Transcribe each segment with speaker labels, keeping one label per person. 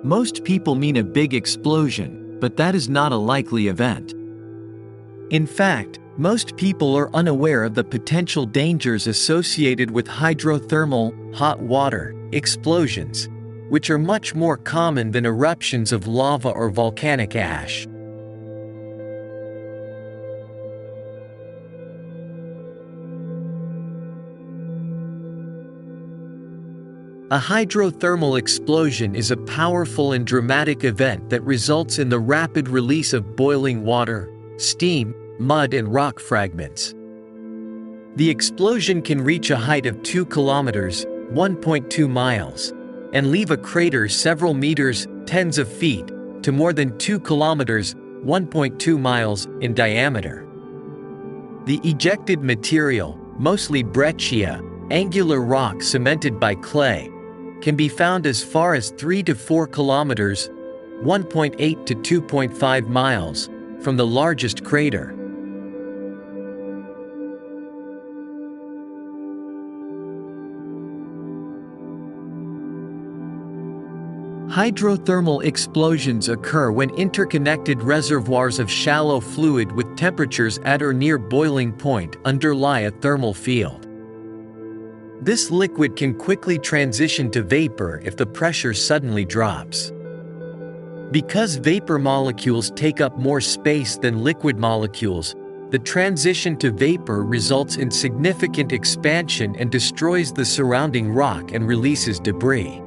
Speaker 1: Most people mean a big explosion, but that is not a likely event. In fact, most people are unaware of the potential dangers associated with hydrothermal, hot water, explosions, which are much more common than eruptions of lava or volcanic ash. A hydrothermal explosion is a powerful and dramatic event that results in the rapid release of boiling water, steam, mud and rock fragments. The explosion can reach a height of 2 kilometers, 1.2 miles, and leave a crater several meters, tens of feet, to more than 2 kilometers, 1.2 miles, in diameter. The ejected material, mostly breccia, angular rock cemented by clay, can be found as far as 3 to 4 kilometers, 1.8 to 2.5 miles, from the largest crater. Hydrothermal explosions occur when interconnected reservoirs of shallow fluid with temperatures at or near boiling point underlie a thermal field. This liquid can quickly transition to vapor if the pressure suddenly drops. Because vapor molecules take up more space than liquid molecules, the transition to vapor results in significant expansion and destroys the surrounding rock and releases debris.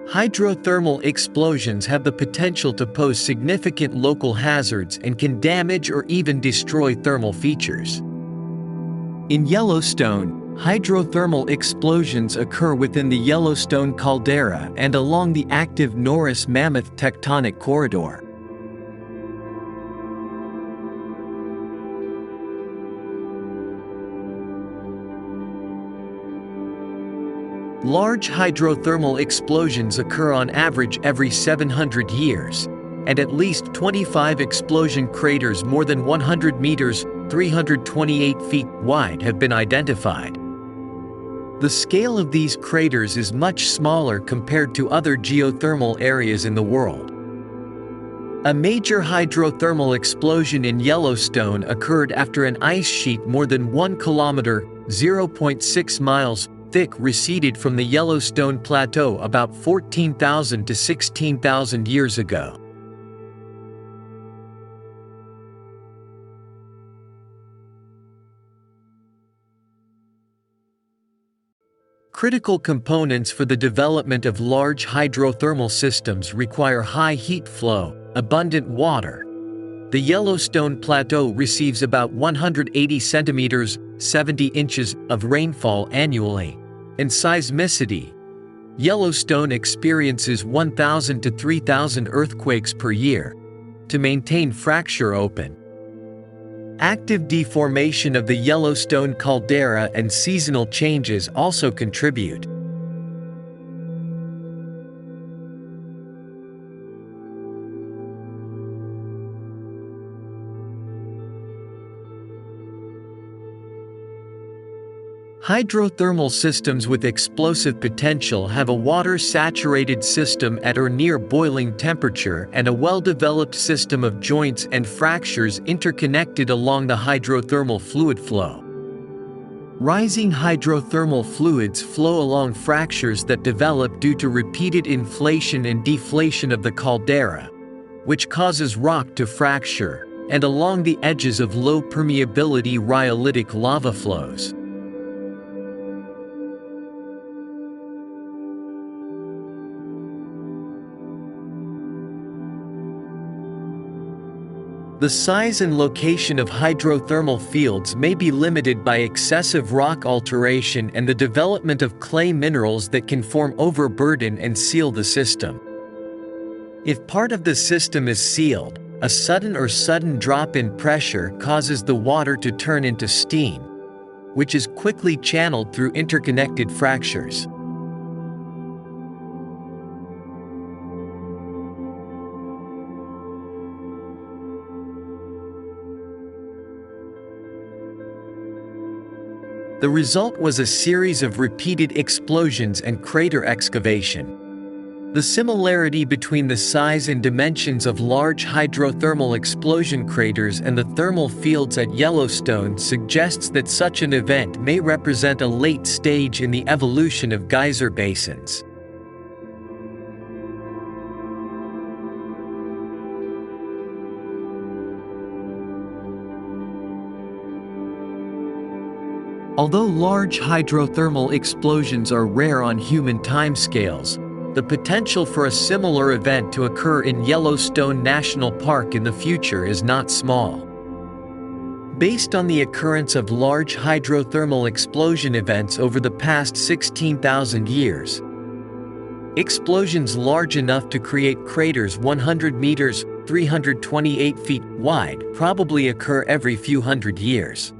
Speaker 1: Hydrothermal explosions have the potential to pose significant local hazards and can damage or even destroy thermal features. In Yellowstone, hydrothermal explosions occur within the Yellowstone caldera and along the active Norris-Mammoth tectonic corridor. Large hydrothermal explosions occur on average every 700 years, and at least 25 explosion craters more than 100 meters, 328 feet wide have been identified. The scale of these craters is much smaller compared to other geothermal areas in the world. A major hydrothermal explosion in Yellowstone occurred after an ice sheet more than 1 kilometer, 0.6 miles, thick receded from the Yellowstone Plateau about 14,000 to 16,000 years ago. Critical components for the development of large hydrothermal systems require high heat flow, abundant water. The Yellowstone Plateau receives about 180 centimeters, 70 inches, of rainfall annually. And seismicity. Yellowstone experiences 1,000 to 3,000 earthquakes per year. To maintain fracture open. Active deformation of the Yellowstone caldera and seasonal changes also contribute. Hydrothermal systems with explosive potential have a water-saturated system at or near boiling temperature and a well-developed system of joints and fractures interconnected along the hydrothermal fluid flow. Rising hydrothermal fluids flow along fractures that develop due to repeated inflation and deflation of the caldera, which causes rock to fracture, and along the edges of low-permeability rhyolitic lava flows. The size and location of hydrothermal fields may be limited by excessive rock alteration and the development of clay minerals that can form overburden and seal the system. If part of the system is sealed, a sudden drop in pressure causes the water to turn into steam, which is quickly channeled through interconnected fractures. The result was a series of repeated explosions and crater excavation. The similarity between the size and dimensions of large hydrothermal explosion craters and the thermal fields at Yellowstone suggests that such an event may represent a late stage in the evolution of geyser basins. Although large hydrothermal explosions are rare on human timescales, the potential for a similar event to occur in Yellowstone National Park in the future is not small. Based on the occurrence of large hydrothermal explosion events over the past 16,000 years, explosions large enough to create craters 100 meters (328 feet) wide probably occur every few hundred years.